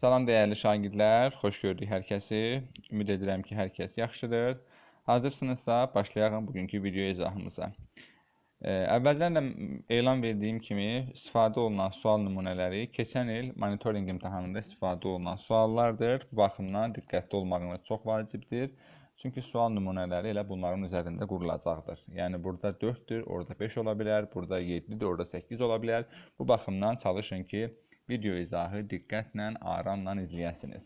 Salam dəyərli şagirdlər, xoş gördük hər kəsi. Ümid edirəm ki, hər kəs yaxşıdır. Hazırsınızsa başlayaq bugünkü video izahımıza. Əvvəldən də elan verdiyim kimi istifadə olunan sual nümunələri keçən il monitorinq imtahanında istifadə olunan suallardır. Bu baxımdan diqqətli olmağınız çox vacibdir. Çünki sual nümunələri elə bunların üzərində qurulacaqdır. Yəni burada 4-dür, orada 5 ola bilər, burada 7-dir, orada 8 ola bilər. Bu baxımdan çalışın ki, video izahı diqqətlə, aramla izləyəsiniz.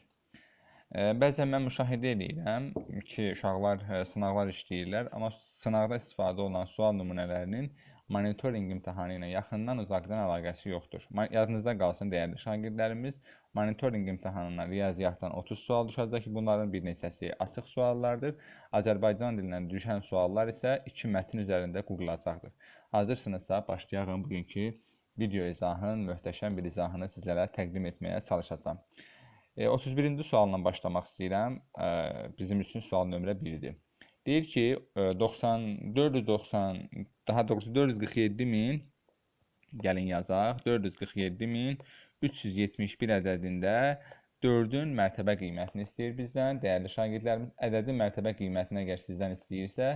Bəzən mən müşahidə edirəm ki, uşaqlar sınaqlar işləyirlər, amma sınaqda istifadə olunan sual nümunələrinin monitorinq imtahanı ilə yaxından uzaqdan əlaqəsi yoxdur. Yadınızda qalsın dəyərli şagirdlərimiz, monitorinq imtahanından riyaziyyatdan 30 sual düşəcək ki, bunların bir neçəsi açıq suallardır. Azərbaycan dilindən düşən suallar isə 2 mətn üzərində qurulacaqdır. Hazırsınızsa başlayaq bugünkü video izahın möhtəşəm bir izahını sizlərə təqdim etməyə çalışacağam. 31-ci sualla başlamaq istəyirəm. Bizim üçün sual nömrə 1-dir. Deyir ki, 447.000, gəlin yazaq, 447.371 ədədində 4-ün mərtəbə qiymətini istəyir bizdən. Dəyərli şagirdlərimiz, ədədin mərtəbə qiymətini əgər sizdən istəyirsə,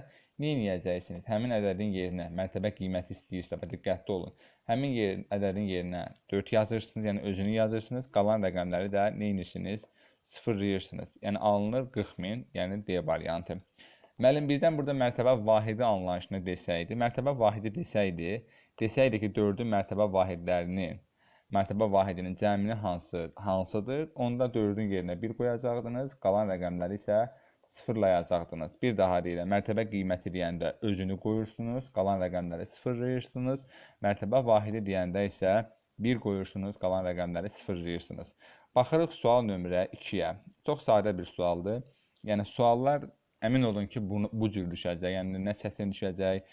nə edəcəksiniz? Həmin ədədin yerinə mərtəbə qiyməti istəyirsə, diqqətli olun. Həmin ədədin yerinə 4 yazırsınız, yəni özünü yazırsınız. Qalan rəqəmləri də nə edirsiniz? Sıfırlayırsınız. Yəni alınır 40.000, yəni D variantı. Müəllim birdən burada mərtəbə vahidi anlayışını desəydi, mərtəbə vahidi desəydi ki, 4-ün mərtəbə vahidinin cəmini hansıdır? Onda 4-ün yerinə 1 qoyacaqdınız, qalan rəqəmləri isə sıfırlayacaqdınız. Bir daha deyirəm, mərtəbə qiyməti deyəndə özünü qoyursunuz, qalan rəqəmləri sıfırlayırsınız. Mərtəbə vahidi deyəndə isə 1 qoyursunuz, qalan rəqəmləri sıfırlayırsınız. Baxırıq sual nömrə 2-yə. Çox sadə bir sualdır. Yəni suallar əmin olun ki, bu cür düşəcək. Yəni nə çətin düşəcək,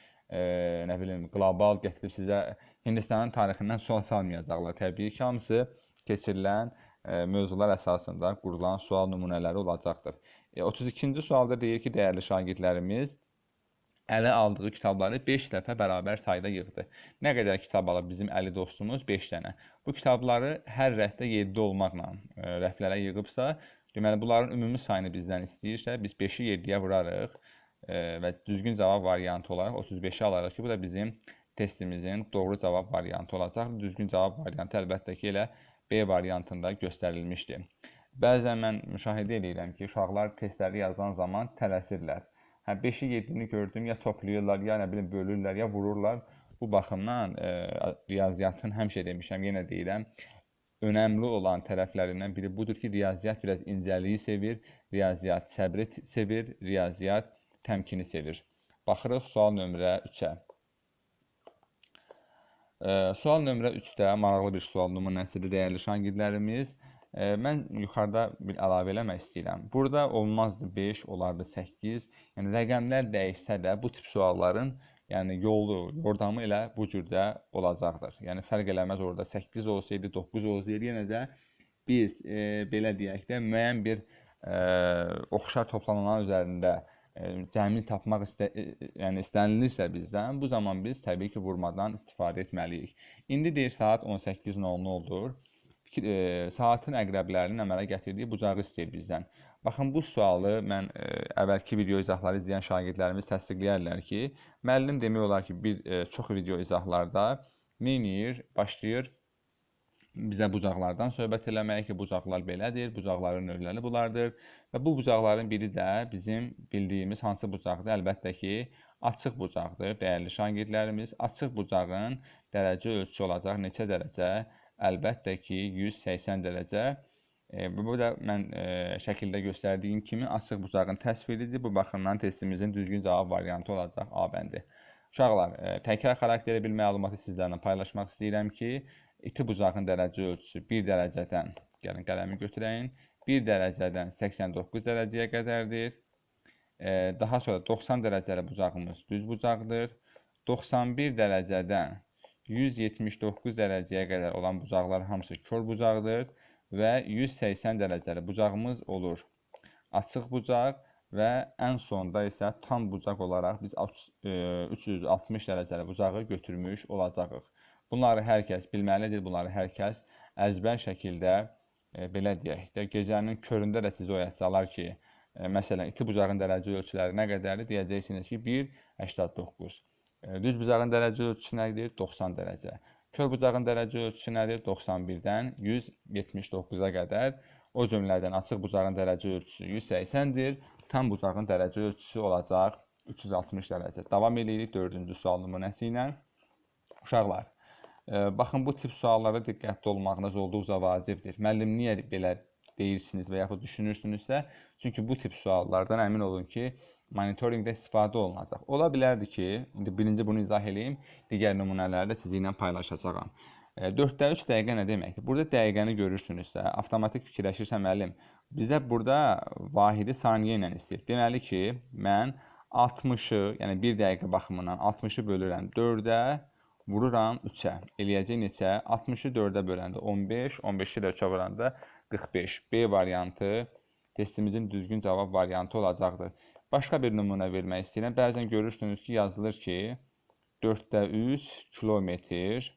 nə bilim, qlobal gətirib sizə Hindistanın tarixindən sual salmayacaqlar. Təbii ki, hamısı keçirilən mövzular əsasında qurulan sual nümunələri olacaqdır. 32-ci sualda deyir ki, dəyərli şagirdlərimiz ələ aldığı kitabları 5 dəfə bərabər sayda yığdı. Nə qədər kitab alıb bizim Əli dostumuz? 5 dənə. Bu kitabları hər rəfdə 7 olmaqla rəflərə yığıbsa, deməli, bunların ümumi sayını bizdən istəyirsə, biz 5-i 7-yə vurarıq və düzgün cavab variantı olaraq 35-i alarıq ki, bu da bizim testimizin doğru cavab variantı olacaq. Düzgün cavab variantı əlbəttə ki, elə B variantında göstərilmişdir. Bəzən mən müşahidə edirəm ki, uşaqlar testləri yazan zaman tələsirlər. 5-i 7-ni gördüm, ya toplayırlar, ya nə bilim bölürlər, ya vururlar. Bu baxımdan riyaziyyatın həmişə demişəm, yenə deyirəm, önəmli olan tərəflərindən biri budur ki, riyaziyyat biraz incəliyi sevir, riyaziyyat səbri sevir, riyaziyyat təmkini sevir. Baxırıq sual nömrə 3-ə. Sual nömrə 3-də maraqlı bir sual nümunəsidir, dəyərli şagirdlərimiz. Mən yuxarıda bir əlavə eləmək istəyirəm. Burada olmazdı 5, olardı 8. Yəni rəqəmlər dəyişsə də bu tip sualların yordamı elə bu cürdə olacaqdır. Yəni fərq eləməz orada 8 olsaydı, 9 olsaydı, yenə də biz belə deyək də müəyyən bir oxşar toplananlar üzərində cəmini tapmaq istənilirsə bizdən, bu zaman biz təbii ki, vurmadan istifadə etməliyik. İndi deyir saat 18:00 oldur. Saatın əqrəblərinin əmələ gətirdiyi bucağı istəyir bizdən. Baxın, bu sualı mən əvvəlki video izahları izləyən şagirdlərimiz təsdiqləyərlər ki, müəllim demək olar ki, çox video izahlarda nə edir? Başlayır bizə bucaqlardan söhbət eləmək ki, bucaqlar belədir, bucaqların növləri bunlardır və bu bucaqların biri də bizim bildiyimiz hansı bucaqdır? Əlbəttə ki, açıq bucaqdır, dəyərli şagirdlərimiz. Açıq bucağın dərəcə ölçüsü olacaq neçə dərəcə? Əlbəttə ki, 180 dərəcə. Bu da mən şəkildə göstərdiyim kimi açıq bucağın təsviridir. Bu baxımdan testimizin düzgün cavab variantı olacaq A bəndi. Uşaqlar, təkrar xarakteri bir məlumatı sizlərlə paylaşmaq istəyirəm ki, iti bucağın dərəcə ölçüsü 1 dərəcədən, gəlin qələmi götürəyin, 1 dərəcədən 89 dərəcəyə qədərdir. Daha sonra 90 dərəcəli bucağımız düz bucaqdır. 91 dərəcədən 179 dərəcəyə qədər olan bucaqlar hamısı kör bucaqdır və 180 dərəcəli bucağımız olur açıq bucaq və ən sonda isə tam bucaq olaraq biz 360 dərəcəli bucağı götürmüş olacağıq. Bunları hər kəs bilməlidir, bunları hər kəs əzbər şəkildə belə deyək də, gecənin köründə də sizi oyatsalar ki, məsələn, iti bucağın dərəcə ölçüləri nə qədərdir? Deyəcəksiniz ki, 1,89. Düz bucağın dərəcə ölçüsü nədir? 90 dərəcə. Kör bucağın dərəcə ölçüsü nədir? 91-dən 179-a qədər. O cümlədən açıq bucağın dərəcə ölçüsü 180-dir. Tam bucağın dərəcə ölçüsü olacaq 360 dərəcə. Davam edirik 4-cü sual nümunəsi ilə. Uşaqlar, baxın, bu tip suallara diqqətli olmağınız olduqca vacibdir. Müəllim niyə belə deyirsiniz və yaxud düşünürsünüzsə, çünki bu tip suallardan əmin olun ki, monitorinqdə istifadə olunacaq. Ola bilərdi ki, indi birinci bunu izah edeyim, digər nümunələri də sizinlə paylaşacağam. 4-də 3 dəqiqə nə deməkdir? Burada dəqiqəni görürsünüzsə, avtomatik fikirləşirsən, müəllim, bizə burada vahidi saniyə ilə istəyir. Deməli ki, mən 60-ı, yəni 1 dəqiqə baxımından 60-ı bölürəm 4-ə, vururam 3-ə. Eləyəcək neçə? 60-ı 4-ə böləndə 15, 15-i də 3-ə vuranda 45. B variantı testimizin düzgün cavab variantı olacaqdır. Başqa bir nümunə vermək istəyirəm. Bəzən görürsünüz ki, yazılır ki, 4-də 3 kilometr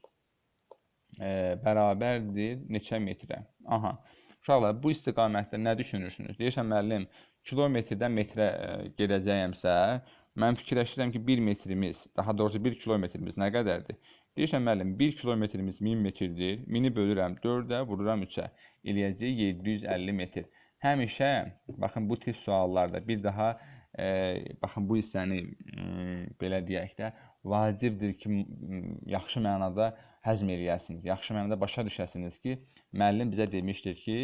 bərabərdir neçə metrə? Aha. Uşaqlar, bu istiqamətdə nə düşünürsünüz? Deyirsən, müəllim, kilometrdən metrə gedəcəyəmsə, mən fikirləşirəm ki, 1 metrimiz, daha doğrusu 1 kilometrimiz nə qədərdir? Deyirsən, müəllim, 1 kilometrimiz 1000 metrdir. 1000-i bölürəm 4-ə, vururam 3-ə. Eləyəcək 750 metr. Həmişə, baxın, bu tip suallarda bir daha, baxın, bu hissəni, belə deyək də, vacibdir ki, yaxşı mənada həzm eləyəsiniz. Yaxşı mənada başa düşəsiniz ki, müəllim bizə demişdir ki,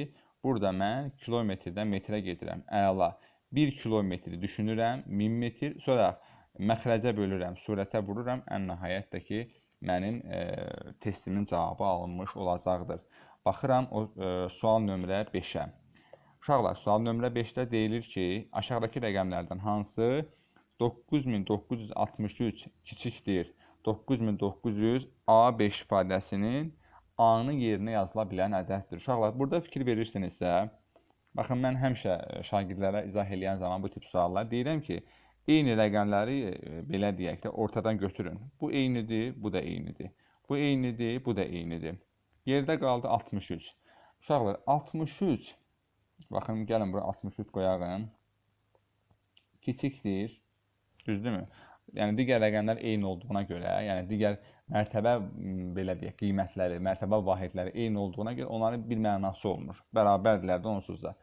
burada mən kilometrdən metrə gedirəm. Əla. 1 kilometri düşünürəm, 1000 metr, sonra məxrəcə bölürəm, surətə vururam, ən nəhayət ki, mənim testimin cavabı alınmış olacaqdır. Baxıram o sual nömrə 5-ə. Uşaqlar, sual nömrə 5-də deyilir ki, aşağıdakı rəqəmlərdən hansı 9963 kiçikdir 9900 A5 ifadəsinin A-nın yerinə yazıla bilən ədəddir. Uşaqlar, burada fikir verirsinizsə, baxın, mən həmişə şagirdlərə izah edən zaman bu tip suallar deyirəm ki, eyni rəqəmləri belə deyək də ortadan götürün. Bu eynidir, bu da eynidir. Bu eynidir, bu da eynidir. Yerdə qaldı 63. Uşaqlar, 63, baxın, gəlin bura 63 qoyağım, kiçikdir, düzdürmü? Yəni, digər rəqəmlər eyni olduğuna görə, yəni digər mərtəbə, belə deyək, qiymətləri, mərtəbə vahidləri eyni olduğuna görə onların bir mənası olmur. Bərabərdirlər də onsuz da.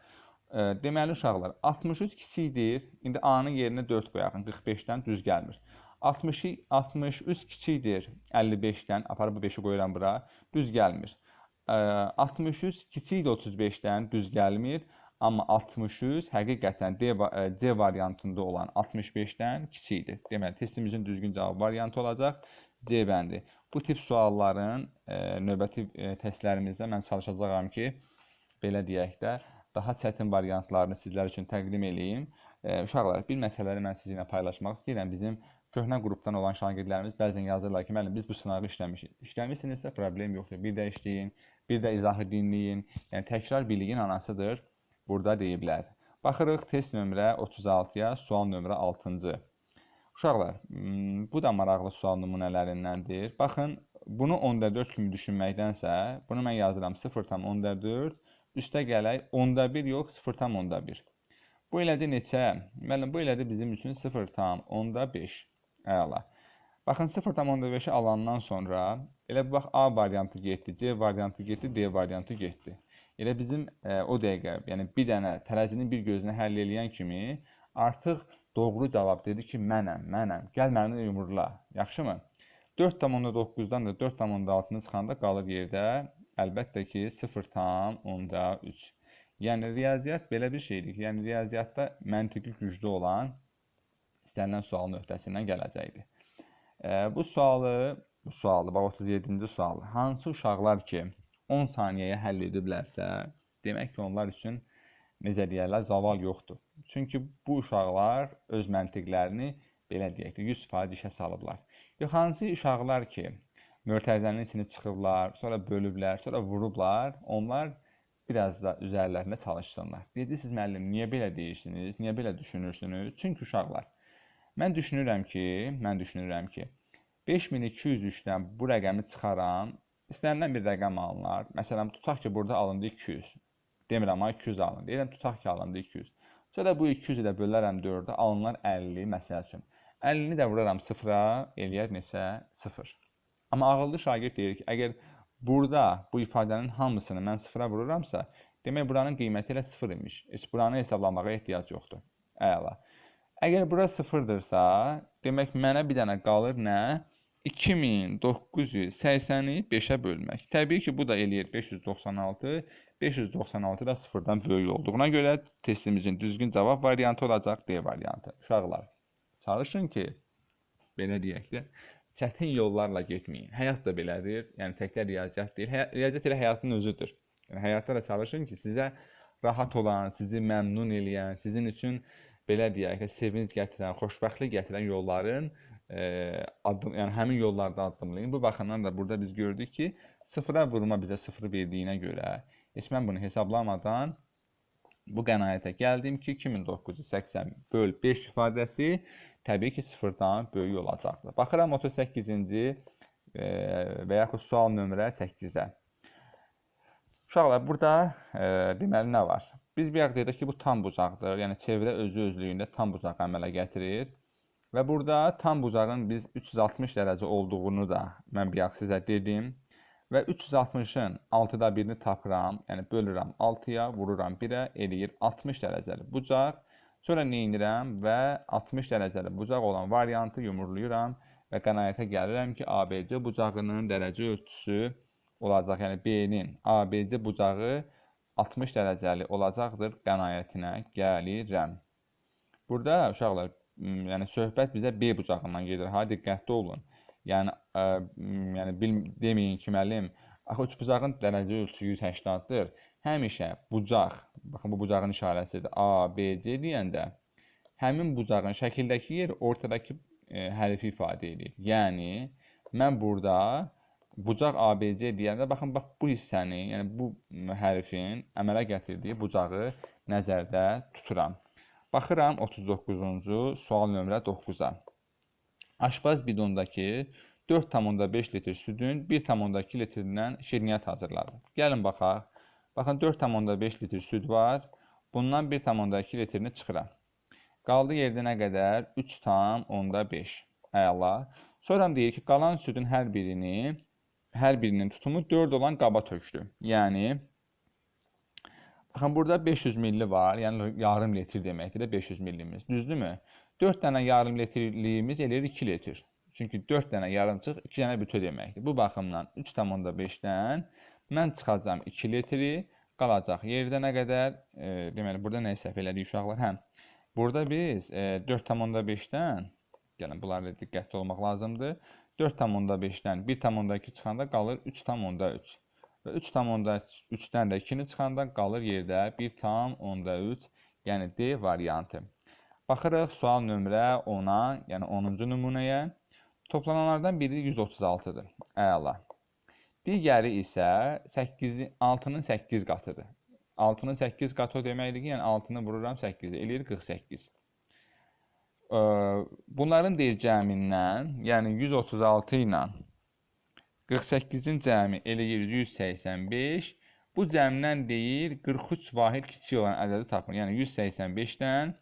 Deməli, uşaqlar, 63 kiçikdir. İndi A-nın yerinə 4 qoyaqın, 45-dən düz gəlmir. 63 kiçikdir 55-dən, aparıb bu 5-i qoyuram bura, düz gəlmir. 63 kiçikdir 35-dən, düz gəlmir. Amma 63 həqiqətən C variantında olan 65-dən kiçikdir. Deməli, testimizin düzgün cavab variantı olacaq C bəndi. Bu tip sualların növbəti testlərimizdə mən çalışacağam ki, belə deyək də, daha çətin variantlarını sizlər üçün təqdim edeyim. Uşaqlar, bir məsələləri mən sizinlə paylaşmaq istəyirəm. Bizim köhnə qrupdan olan şagirdlərimiz bəzən yazırlar ki, müəllim, biz bu sınağı işləmişik. İşləmişsinizsə problem yoxdur. Bir də işləyin, bir də izahı dinləyin. Yəni, təkrar biliyin anasıdır. Burada deyiblər. Baxırıq test nömrə 36-ya, sual nömrə 6-cı. Uşaqlar, bu da maraqlı sual nümunələrindəndir. Baxın, bunu 10-4 kimi düşünməkdənsə, bunu mən yazıram 0,4, üstə gələk 10-1 yox, 0,1. Bu elədi neçə? Müəllim, bu elədi bizim üçün 0,5. Əla. Baxın, 0,5-i alandan sonra, elə bax, A variantı getdi, C variantı getdi, D variantı getdi. Elə bizim o dəqiqə, yəni bir dənə tərəzinin bir gözünü həll eləyən kimi artıq doğru cavab dedi ki, mənəm, gəl mənimlə yumurla, yaxşımı? 4,9-dan da 4,6-nı çıxanda qalır yerdə, əlbəttə ki, 0,3. Yəni, riyaziyyat belə bir şeydir ki, yəni riyaziyyatda məntiqi güclü olan istənilən sualın öhdəsindən gələcəkdir. Bu sualı, bax 37-ci sual, hansı uşaqlar ki, 10 saniyəyə həll ediblərsə, demək ki, onlar üçün, necə deyərlər, zaval yoxdur. Çünki bu uşaqlar öz məntiqlərini, belə deyək ki, 100% işə salıblar. Yox, hansı uşaqlar ki, mötərizənin içini çıxıblar, sonra bölüblər, sonra vurublar, onlar biraz da üzərlərində çalışsınlar. Deyirsiniz, müəllim, niyə belə deyirsiniz, niyə belə düşünürsünüz? Çünki uşaqlar, mən düşünürəm ki, 5203-dən bu rəqəmi çıxaram, İstənilən bir rəqəm alınır. Məsələn, tutaq ki, burada alındı 200. Demirəm, amma 200 alın. Deyirəm, tutaq ki, alındı 200. Sonra bu 200 ilə bölərəm 4-ə, alınlar 50, məsəl üçün. 50-ni də vuraram 0-a, eləyər neçə? 0. Amma ağıllı şagird deyir ki, əgər burada bu ifadənin hamısını mən 0-a vururamsa, demək buranın qiyməti elə 0 imiş. Heç buranı hesablamağa ehtiyac yoxdur. Əla. Əgər bura 0-dırsa, demək mənə bir dənə qalır nə? 2980-i 5-ə bölmək. Təbii ki, bu da eləyir 596. 596 da 0-dan böyük olduğuna görə testimizin düzgün cavab variantı olacaq D variantı. Uşaqlar, çalışın ki, belə deyək də, çətin yollarla getməyin. Həyat da belədir. Yəni təkcə riyaziyyat deyil. Riyaziyyat elə həyatın özüdür. Yəni həyatda da çalışın ki, sizə rahat olan, sizi məmnun eləyən, sizin üçün belə deyək də, sevinc gətirən, xoşbəxtlik gətirən yolların yəni həmin yollarda addımlayın. Bu baxımdan da burada biz gördük ki, 0-a vurma bizə 0 verdiyinə görə heç mən bunu hesablamadan bu qənaətə gəldim ki, 2980 böl 5 ifadəsi təbii ki, 0-dan böyük olacaqdır. Baxıram 38-ci və yaxud sual nömrə 8-ə. Uşaqlar, burada deməli nə var? Biz bir deyək ki, bu tam bucaqdır. Yəni, çevrə özü-özlüyündə tam bucaq əmələ gətirir. Və burada tam bucağın biz 360 dərəcə olduğunu da mən bir sizə dedim. Və 360-ın 6-da 1-ni tapıram, yəni bölürəm 6-ya, vururam 1-ə, eləyir 60 dərəcəli bucaq. Sonra neyinirəm və 60 dərəcəli bucaq olan variantı yumurluyuram və qənaətə gəlirəm ki, ABC bucağının dərəcə ölçüsü olacaq. Yəni, B-nin ABC bucağı 60 dərəcəli olacaqdır qənaətinə gəlirəm. Burada, uşaqlar, yəni söhbət bizə B bucağından gedir. Ha, diqqətli olun. Yəni deməyin ki, müəllim, axı üçbucağın dərəcə ölçüsü 180-dir. Həmişə bucaq, baxın bu bucağın işarəsidir, A, B, C deyəndə, həmin bucağın şəkildəki yer ortadakı hərfi ifadə edir. Yəni, mən burada bucaq A, B, C deyəndə, baxın, bu hissəni, yəni bu hərfin əmələ gətirdiyi bucağı nəzərdə tuturam. Baxıram 39-cu sual nömrə 9-a. Aşpaz bidondakı 4,5 litr südün 1,2 litrindən şirniyyat hazırladı. Gəlin baxaq. Baxın, 4,5 litr süd var. Bundan 1,2 litrini çıxıram. Qaldı yerdə nə qədər? 3,5. Əla. Sonra deyir ki, qalan südün hər birinin tutumu 4 olan qaba tökdü. Yəni, baxın, burada 500 milli var. Yəni, yarım litr deməkdir də 500 millimiz. Düzdürmü? 4 dənə yarım litrliyimiz eləyir 2 litr. Çünki 4 dənə yarımçıq 2 dənə bütöv deməkdir. Bu baxımdan 3,5-dən mən çıxacam 2 litri, qalacaq yerdə nə qədər? Deməli, burada nə səhv elədik uşaqlar? Hə, burada biz 4,5-dən, gəlin, bunlarla diqqətli olmaq lazımdır. 4,5-dən 1,2 çıxanda qalır 3,3. Və 3,3-dən də 2-ni çıxanda qalır yerdə 1,3, yəni D variantı. Baxırıq sual nömrə 10-a, yəni 10-cu nümunəyə. Toplananlardan biri 136-dır. Əla. Digəri isə 6-nın 8 qatıdır. 6-nın 8 qatı o deməkdir ki, yəni 6-nı vururam 8-ə, eləyir 48. Bunların deyir cəmindən, yəni 136 ilə 48-in cəmi eləyir 185. Bu cəmdən deyir 43 vahid kiçik olan ədədi tapın. Yəni 185-dən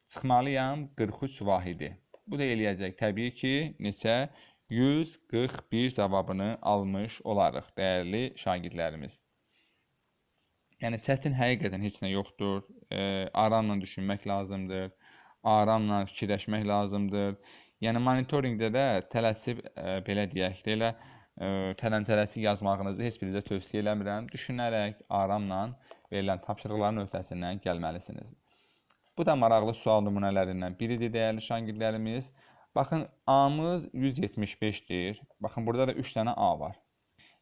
çıxmalıyam 43 vahidi. Bu da eləyəcək təbii ki, neçə? 141 cavabını almış olarıq, dəyərli şagirdlərimiz. Yəni, çətin həqiqətən heç nə yoxdur. Aramla düşünmək lazımdır. Aramla fikirləşmək lazımdır. Yəni, monitoringdə də tələsib, belə deyək də, elə tələm-tələsik yazmağınızı heç birinizə tövsiyə eləmirəm. Düşünərək, aramla verilən tapşırıqların öhdəsindən gəlməlisiniz. Bu da maraqlı sual nümunələrindən biridir, dəyərli şagirdlərimiz. Baxın, A-mız 175-dir. Baxın, burada da 3 dənə A var.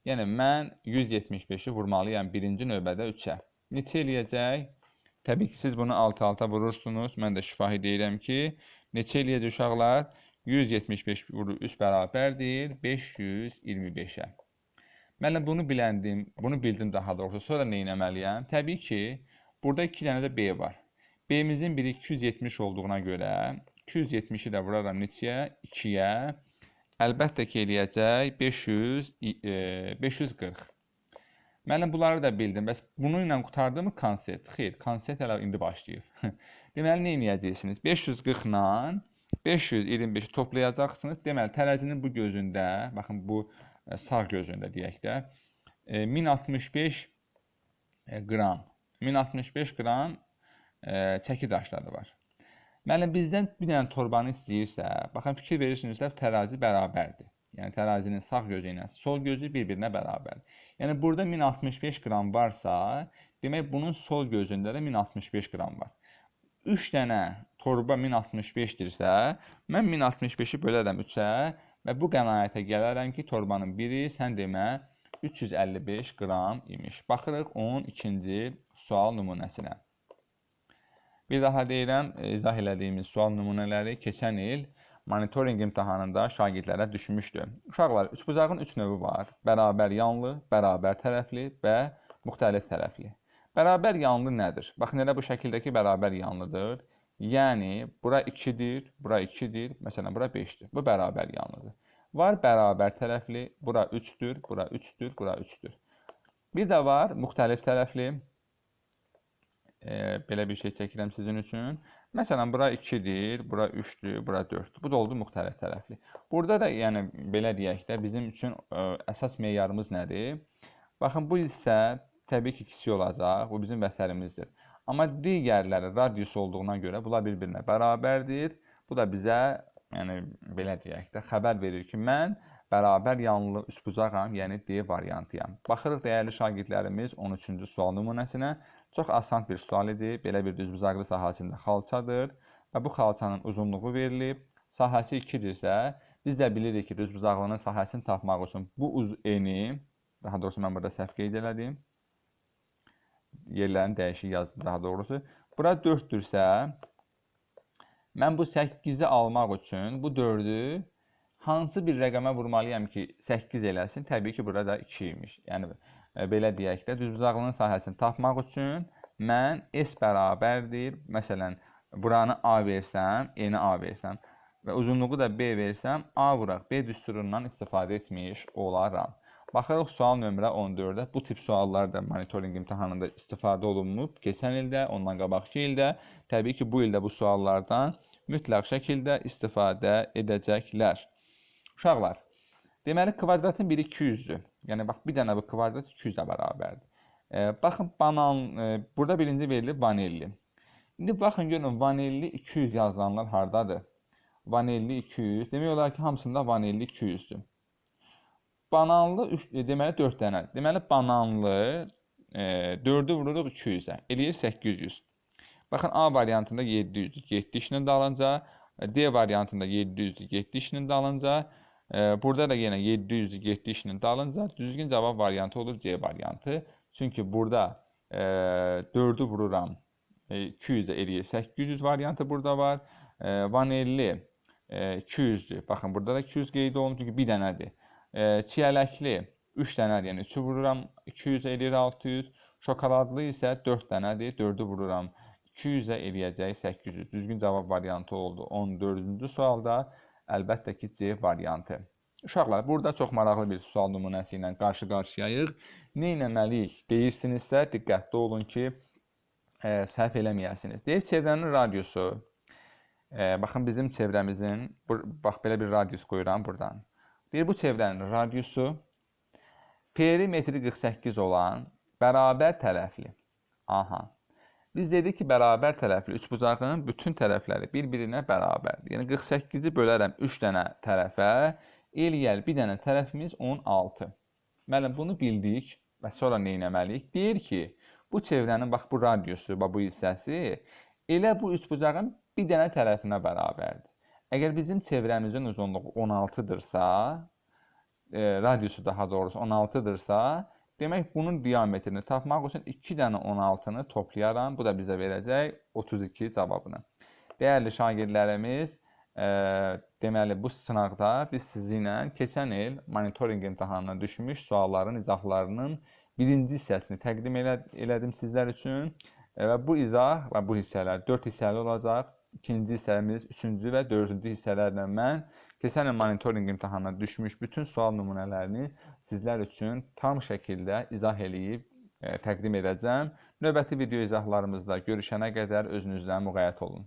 Yəni, mən 175-i vurmalıyam birinci növbədə 3-ə. Neçə eləyəcək? Təbii ki, siz bunu 6-6 vurursunuz. Mən də şifahi deyirəm ki, neçə eləyəcək uşaqlar? 175 vurur 3 bərabərdir 525-ə. Mən bunu bildim daha doğrusu. Sonra nə etməliyəm? Təbii ki, burada 2 dənə də B var. B-mizin biri 270 olduğuna görə 270-i də vuraram neçəyə? 2-yə. Əlbəttə ki, eləyəcək 540. Müəllim bunları da bildim. Bəs bununla qurtardımı konsept? Xeyr, konsept hələ indi başlayır. Deməli, nə edəcəksiniz? 540 ilə 525-i toplayacaqsınız. Deməli, tərəzinin bu gözündə, baxın bu sağ gözündə deyək də, 1065 qram, 1065 qram çəki daşları var. Müəllim bizdən bir dənə torbanı istəyirsə, baxın fikir verirsinizsə tərazi bərabərdir. Yəni tərazinin sağ gözü ilə sol gözü bir-birinə bərabərdir. Yəni burada 1065 qram varsa, demək bunun sol gözündə də 1065 qram var. 3 dənə torba 1065-dirsə, mən 1065-i bölərəm 3-ə və bu qənaətə gələrəm ki, torbanın biri sən demə 355 qram imiş. Baxırıq 12-ci sual nümunəsinə. Bir daha deyirəm, izah elədiyimiz sual nümunələri keçən il monitorinq imtahanında şagirdlərə düşmüşdü. Uşaqlar, üçbucağın 3 növü var. Bərabər yanlı, bərabər tərəfli və müxtəlif tərəfli. Bərabər yanlı nədir? Baxın, elə bu şəkildəki bərabər yanlıdır. Yəni, bura 2-dir, bura 2-dir, məsələn, bura 5-dir. Bu bərabər yanlıdır. Var bərabər tərəfli, bura 3-dür, bura 3-dür, bura 3-dür. Bir də var müxtəlif tərəfli. Belə bir şey çəkirəm sizin üçün. Məsələn, bura 2-dir, bura 3-dür, bura 4-dür. Bu da oldu müxtəlif tərəfli. Burada da, yəni, belə deyək də, bizim üçün əsas meyarımız nədir? Baxın, bu hissə təbii ki, kiçik olacaq. Bu bizim vətərimizdir. Amma digərləri radius olduğuna görə bunlar bir-birinə bərabərdir. Bu da bizə, yəni, belə deyək də, xəbər verir ki, mən bərabər yanlı üçbucağam, yəni D variantıyam. Baxırıq, dəyərli şagirdlərimiz 13-cü sual nümunəsinə. Çox asan bir sual idi. Belə bir düzbucaqlı sahəsində xalçadır və bu xalçanın uzunluğu verilib. Sahəsi 2-dirsə, biz də bilirik ki, düzbucaqlının sahəsini tapmaq üçün bu eni, daha doğrusu mən burada səhv qeyd elədim. Yerlərini dəyişik yazdım daha doğrusu. Bura 4-dürsə, mən bu 8-i almaq üçün bu 4-ü hansı bir rəqəmə vurmalıyam ki, 8 eləsin? Təbii ki, burada 2 imiş. Yəni, belə deyək də, düzbucaqlının sahəsini tapmaq üçün mən S bərabərdir. Məsələn, buranı A versəm, eni A versəm və uzunluğu da B versəm, A vuraq, B düsturundan istifadə etmiş olaram. Baxırıq sual nömrə 14-də. Bu tip suallar da monitorinq imtahanında istifadə olunmub. Keçən ildə, ondan qabaqki ildə. Təbii ki, bu ildə bu suallardan mütləq şəkildə istifadə edəcəklər. Uşaqlar, deməli, kvadratın biri 200-dür. Yəni, bax, bir dənə bu kvadrat 200-ə bərabərdir. Baxın, burada birinci verilib vanilli. İndi, baxın, görün, vanilli 200 yazılanlar haradadır? Vanilli 200, demək olar ki, hamısında vanilli 200-dür. Bananlı, deməli, 4 dənədir. Deməli, bananlı 4-ü vururuq 200-ə, eləyir 800. Baxın, A variantında 700-dür, 7 işinin dalınca, D variantında 700-dür, 7 işinin dalınca, burada da yenə 700-dür, 7 işinin dalınca, düzgün cavab variantı olur C variantı. Çünki burada 4-ü vururam 200-ə eləyir 800 variantı burada var. Vanilli 200-dür. Baxın, burada da 200 qeyd olunur, çünki bir dənədir. Çiyələkli 3 dənədir, yəni 3-ü vururam 200 eləyir 600. Şokoladlı isə 4 dənədir, 4-ü vururam 200-ə eləyəcək 800. Düzgün cavab variantı oldu 14-cü sualda. Əlbəttə ki, C variantı. Uşaqlar, burada çox maraqlı bir sual nümunəsi ilə qarşı-qarşıyayıq. Nə etməliyik deyirsinizsə, diqqətli olun ki, səhv eləməyəsiniz. Deyir, çevrənin radiusu. Baxın, bizim çevrəmizin, bax, belə bir radius qoyuram buradan. Deyir, bu çevrənin radiusu perimetri 48 olan bərabər tərəfli. Aha. Biz dedik ki, bərabər tərəfli üçbucağın bütün tərəfləri bir-birinə bərabərdir. Yəni, 48-i bölərəm 3 dənə tərəfə, eləyər bir dənə tərəfimiz 16. Müəllim, bunu bildik və sonra nə etməliyik? Deyir ki, bu çevrənin, bax, bu radiusu, bu hissəsi elə bu üçbucağın bir dənə tərəfinə bərabərdir. Əgər bizim çevrəmizin uzunluğu 16-dırsa, radiusu daha doğrusu 16-dırsa, demək, bunun diametrini tapmaq üçün 2 dənə 16-nı toplayaram. Bu da bizə verəcək 32 cavabını. Dəyərli şagirdlərimiz, deməli, bu sınaqda biz sizinlə keçən il monitorinq imtahanına düşmüş sualların izahlarının birinci hissəsini təqdim elədim sizlər üçün. Və bu izah və bu hissələr 4 hissəli olacaq. İkinci hissəmiz, üçüncü və dördüncü hissələrlə mən keçən il monitorinq imtahanına düşmüş bütün sual nümunələrini sizlər üçün tam şəkildə izah eləyib təqdim edəcəm. Növbəti video izahlarımızda görüşənə qədər özünüzlə müğayət olun.